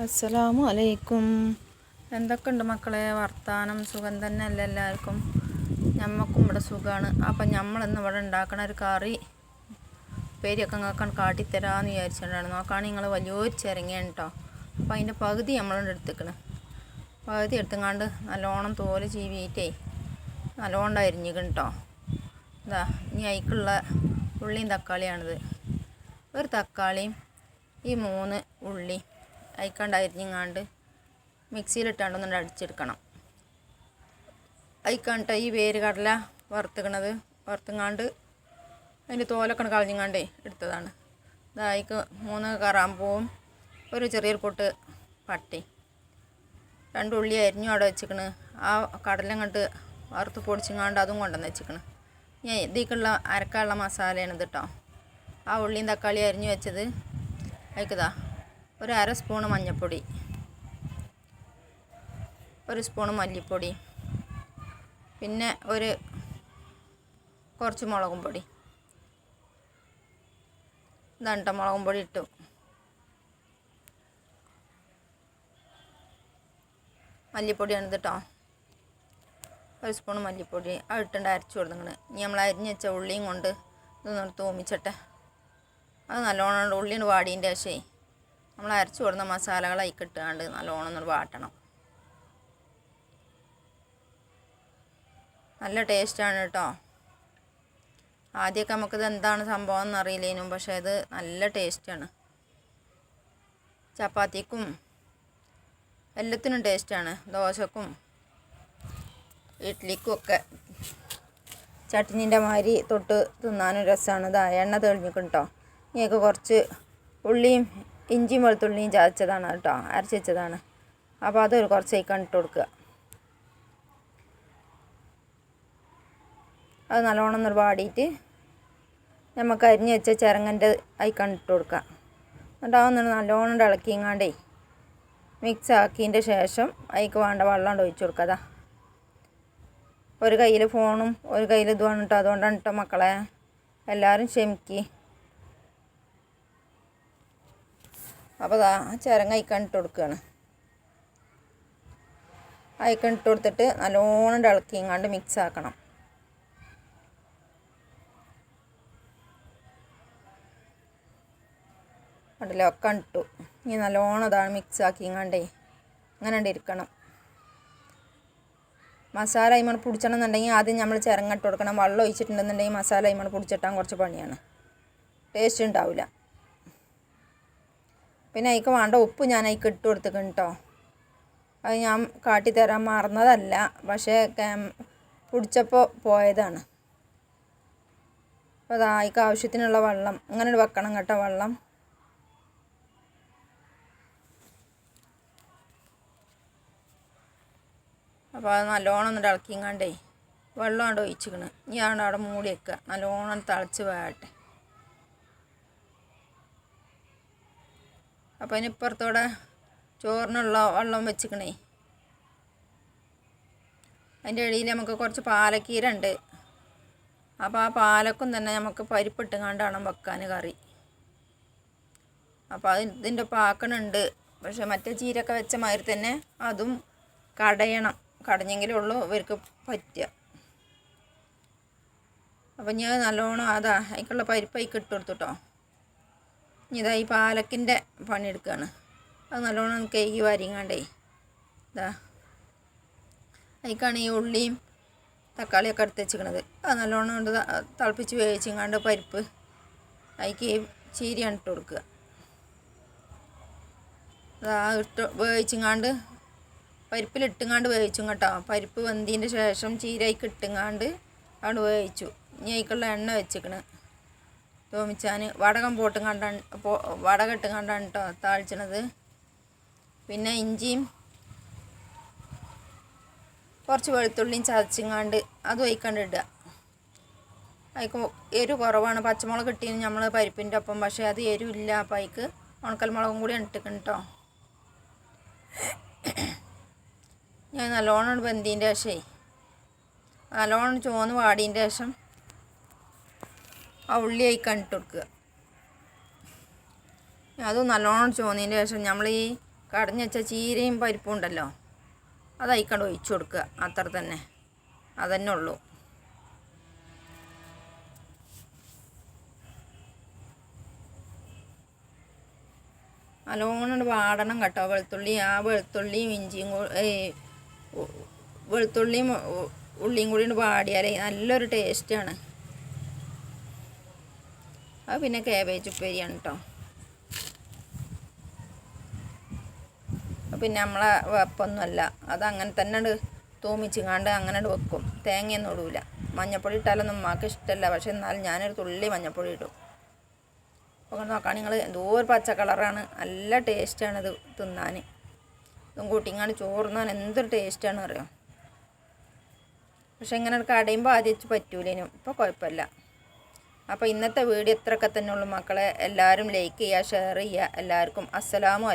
അസ്സലാമു അലൈക്കും. എന്തൊക്കെയുണ്ട് മക്കളെ വർത്താനം? സുഖം തന്നെ അല്ല എല്ലാവർക്കും? ഞമ്മക്കും ഇവിടെ സുഖമാണ്. അപ്പം നമ്മളിന്ന് ഇവിടെ ഉണ്ടാക്കണ ഒരു കറി പേരിയൊക്കെ നിങ്ങൾക്ക് കാട്ടിത്തരാമെന്ന് വിചാരിച്ചിട്ടാണ്. നോക്കുകയാണെങ്കിൽ നിങ്ങൾ വലിയൊരു ചിരങ്ങയാണ് കേട്ടോ. അപ്പം അതിൻ്റെ പകുതി നമ്മളുണ്ട് എടുത്തേക്കണ്. പകുതി എടുത്തുങ്ങാണ്ട് നല്ലോണം തോല് ചീവിയിട്ടേ നല്ലോണം അരിഞ്ഞിക്കണം കേട്ടോ. ഇതാ ഇനി അതിക്കുള്ള ഉള്ളിയും തക്കാളിയാണിത്. ഒരു തക്കാളിയും ഈ 3 ഉള്ളി അയക്കാണ്ട് അരിഞ്ഞിങ്ങാണ്ട് മിക്സിയിലിട്ടാണ്ടൊന്നുകൊണ്ട് അടിച്ചെടുക്കണം. അയക്കാണ്ട് ഈ വേര് കടല വറുത്തുങ്ങാണ്ട് അതിൻ്റെ തോലൊക്കെ കളഞ്ഞിങ്ങാണ്ടേ എടുത്തതാണ്. ഇതായിക്ക് 3 കറാമ്പൂവും ഒരു ചെറിയൊരു പൊട്ട് പട്ടി 2 ഉള്ളി അരിഞ്ഞും അവിടെ വെച്ചിക്കണ്. ആ കടല അങ്ങോട്ട് വറുത്ത് പൊടിച്ചിങ്ങാണ്ട് അതും കൊണ്ടുവന്ന് വെച്ചിക്കണ്. ഞാൻ ഇതിലേക്കുള്ള അരക്കാനുള്ള മസാലയാണ് ഇത് കേട്ടോ. ആ ഉള്ളിയും തക്കാളി അരിഞ്ഞു വെച്ചത് അയക്കതാ ഒരു 1/2 സ്പൂണ് മഞ്ഞൾപ്പൊടി, 1 സ്പൂണ് മല്ലിപ്പൊടി, പിന്നെ കുറച്ച് മുളകും പൊടി. ഇതാണ് മുളകും പൊടി ഇട്ടു. മല്ലിപ്പൊടിയാണ് ഇത് കേട്ടോ. 1 സ്പൂണ് മല്ലിപ്പൊടി അത് ഇട്ടുണ്ട് അരച്ചു കൊടുത്തിങ്ങനെ. ഇനി നമ്മൾ അരിഞ്ഞ് വെച്ച ഉള്ളിയും കൊണ്ട് ഇതൊന്ന് തൂമിച്ചട്ടെ. അത് നല്ലോണം ഉള്ളിന് വാടീൻ്റെ ശേഷമേ നമ്മൾ അരച്ചു കൊടുക്കുന്ന മസാലകൾ അതിക്കിട്ടാണ്ട് നല്ലോണം ഒന്ന് വാട്ടണം. നല്ല ടേസ്റ്റാണ് കേട്ടോ. ആദ്യമൊക്കെ നമുക്കിത് എന്താണ് സംഭവം എന്നറിയില്ലേനും, പക്ഷേ ഇത് നല്ല ടേസ്റ്റാണ്. ചപ്പാത്തിക്കും എല്ലാത്തിനും ടേസ്റ്റാണ്. ദോശക്കും ഇഡ്ഡലിക്കും ഒക്കെ ചട്നീൻ്റെ മാതിരി തൊട്ട് തിന്നാനും രസമാണ്. ഇതാ എണ്ണ തെളിഞ്ഞിക്കും കേട്ടോ. ഇനിയൊക്കെ കുറച്ച് ഉള്ളിയും ഇഞ്ചിയും വെളുത്തുള്ളിയും ചതച്ചതാണ് കേട്ടോ, അരച്ച് വെച്ചതാണ്. അപ്പോൾ അതൊരു കുറച്ച് അയക്കാൻ ഇട്ട് കൊടുക്കുക. അത് നല്ലോണം ഒന്ന് വാടിയിട്ട് നമുക്ക് അരിഞ്ഞ് വെച്ച ചിരങ്ങൻ്റെ അയക്കാൻ ഇട്ട് കൊടുക്കുക. എന്നിട്ട് അതൊന്ന് നല്ലോണം ഇളക്കിങ്ങാണ്ടേ മിക്സ് ആക്കിയതിൻ്റെ ശേഷം അതിക്ക് വേണ്ട വെള്ളം ഒഴിച്ച് കൊടുക്കുക. അതാ ഒരു കയ്യിൽ ഫോണും ഒരു കയ്യിൽ ഇതുമാണ് കേട്ടോ. അതുകൊണ്ടാണ് കേട്ടോ മക്കളെ, എല്ലാവരും ക്ഷമിക്ക്. അപ്പോൾ അതാ ചിരങ്ങ അയക്കാൻ ഇട്ട് കൊടുക്കുകയാണ്. അയക്കാൻ ഇട്ട് കൊടുത്തിട്ട് നല്ലോണം ഇളക്കിങ്ങാണ്ട് മിക്സ് ആക്കണം. കണ്ടില്ലേ, ഒക്കെ ഇട്ടു. ഇനി നല്ലോണം അതാണ് മിക്സ് ആക്കിങ്ങാണ്ടേ അങ്ങനെ ഇരിക്കണം. മസാല അയിമ പിടിച്ചണം എന്നുണ്ടെങ്കിൽ ആദ്യം നമ്മൾ ചിരങ്ങ ഇട്ട് കൊടുക്കണം. വെള്ളം ഒഴിച്ചിട്ടുണ്ടെന്നുണ്ടെങ്കിൽ മസാല അയിമ പിടിച്ചിട്ടാൻ കുറച്ച് പണിയാണ്, ടേസ്റ്റ് ഉണ്ടാവില്ല. പിന്നെ അതിക്ക് വേണ്ട ഉപ്പ് ഞാൻ അതിക്ക് ഇട്ട് കൊടുത്തിക്കണം കേട്ടോ. അത് ഞാൻ കാട്ടിത്തരാൻ മറന്നതല്ല, പക്ഷേ പിടിച്ചപ്പോൾ പോയതാണ്. അപ്പോൾ അതാ അതിക്ക് ആവശ്യത്തിനുള്ള വെള്ളം ഇങ്ങനെ വെക്കണം കേട്ടോ. വെള്ളം അപ്പോൾ അത് നല്ലോണം ഒന്ന് ഇളക്കിങ്ങാണ്ടേ വെള്ളം അവിടെ ഒഴിച്ചിക്കണ്. ഞാൻ അവിടെ മൂടി വെക്കുക. നല്ലോണം തിളച്ച് വേകട്ടെ. അപ്പോൾ അതിന് ഇപ്പുറത്തോടെ ചോറിനുള്ള വെള്ളം വെച്ചിക്കണേ. അതിൻ്റെ ഇടയിൽ നമുക്ക് കുറച്ച് പാലക്കീര ഉണ്ട്. അപ്പോൾ ആ പാലക്കും തന്നെ നമുക്ക് പരിപ്പിട്ടുങ്ങാണ്ടാണ് വെക്കാൻ കറി. അപ്പോൾ അത് ഇതിൻ്റെ ഒപ്പം ആക്കണുണ്ട്. പക്ഷെ മറ്റേ ചീരൊക്കെ വെച്ച മാതിരി തന്നെ അതും കടഞ്ഞെങ്കിലേ ഉള്ളൂ ഇവർക്ക് പറ്റുക. അപ്പം ഞാൻ നല്ലോണം അതാ അതിക്കുള്ള പരിപ്പ് അതിക്ക് ഇട്ട് കൊടുത്തുട്ടോ. ഇനി ഇതാ ഈ പാലക്കിൻ്റെ പണിയെടുക്കുകയാണ്. അത് നല്ലോണം കഴുകി വരിങ്ങാണ്ടേ ഇതാ അതിക്കാണ് ഈ ഉള്ളിയും തക്കാളിയൊക്കെ എടുത്ത് വെച്ചിരിക്കണത്. അത് നല്ലോണം കൊണ്ട് തിളപ്പിച്ച് വേവിച്ചിങ്ങാണ്ട് പരിപ്പ് അതിക്ക് ചീരയാണ് ഇട്ട് കൊടുക്കുക. അതാ വേവിച്ചിങ്ങാണ്ട് പരിപ്പിലിട്ടുങ്ങാണ്ട് വേവിച്ചു കേട്ടോ. പരിപ്പ് വെന്തതിൻ്റെ ശേഷം ചീരയ്ക്ക് ഇട്ടുങ്ങാണ്ട് അവിടെ വേവിച്ചു. ഇനി അതിക്കുള്ള എണ്ണ വെച്ചിക്കണ് തോമിച്ചാൻ. വടകം ഇട്ടുങ്ങാണ്ടാണ് കേട്ടോ താളിച്ചണത്. പിന്നെ ഇഞ്ചിയും കുറച്ച് വെളുത്തുള്ളിയും ചതച്ചിങ്ങാണ്ട് അത് ഒഴിക്കാണ്ട് ഇടുക. അതിക്ക് എരിവ് കുറവാണ്. പച്ചമുളക് ഇട്ടിന് നമ്മൾ പരിപ്പിൻ്റെ ഒപ്പം, പക്ഷേ അത് എരിവില്ല. അപ്പം അതിക്ക് ഉണക്കൽ മുളകും കൂടി ഇട്ടിക്കണം കേട്ടോ. ഞാൻ നല്ലോണം വെന്തതിൻ്റെ ശേഷമേ നല്ലോണം ചുവന്ന് വാടിയതിൻ്റെ ശേഷം ആ ഉള്ളി അയക്കാൻ ഇട്ട് കൊടുക്കുക. അതും നല്ലോണം ചുവന്നതിൻ്റെ ശേഷം നമ്മൾ ഈ കടഞ്ഞ് വെച്ച ചീരയും പരിപ്പും ഉണ്ടല്ലോ, അതയിക്കണ്ട് ഒഴിച്ചു കൊടുക്കുക. അത്ര തന്നെ, അതന്നെ ഉള്ളൂ. നല്ലോണം വാടണം കേട്ടോ. വെളുത്തുള്ളിയും ഇഞ്ചിയും വെളുത്തുള്ളിയും ഉള്ളിയും കൂടി വാടിയാലേ നല്ലൊരു ടേസ്റ്റാണ്. അത് പിന്നെ കാബേജ് ഉപ്പേരിയാണ് കേട്ടോ. പിന്നെ നമ്മളെ വെപ്പൊന്നുമല്ല, അതങ്ങനെ തന്നെ തൂമിച്ചിങ്ങാണ്ട് അങ്ങനെ വെക്കും. തേങ്ങയൊന്നും ഇടൂല. മഞ്ഞപ്പൊടി ഇട്ടാലൊന്നും ഉമ്മാക്ക് ഇഷ്ടമല്ല, പക്ഷെ എന്നാലും ഞാനൊരു തുള്ളി മഞ്ഞപ്പൊടി ഇടും. അപ്പോൾ നോക്കാം നിങ്ങൾ, എന്തോ ഒരു പച്ച കളറാണ്, നല്ല ടേസ്റ്റാണിത് തിന്നാൻ. ഇതും കൂട്ടിങ്ങാണ്ട് ചോറുന്നാൻ എന്തൊരു ടേസ്റ്റാണ് അറിയാം. പക്ഷെ ഇങ്ങനെ കടയുമ്പോൾ ആദ്യം വെച്ച് പറ്റൂലേനും, ഇപ്പോൾ കുഴപ്പമില്ല. അപ്പോൾ ഇന്നത്തെ വീഡിയോ ഇത്രയൊക്കെ തന്നെ ഉള്ളൂ മക്കളെ. എല്ലാവരും ലൈക്ക് ചെയ്യുക, ഷെയർ ചെയ്യുക. എല്ലാവർക്കും അസ്സലാമു അലൈക്കും.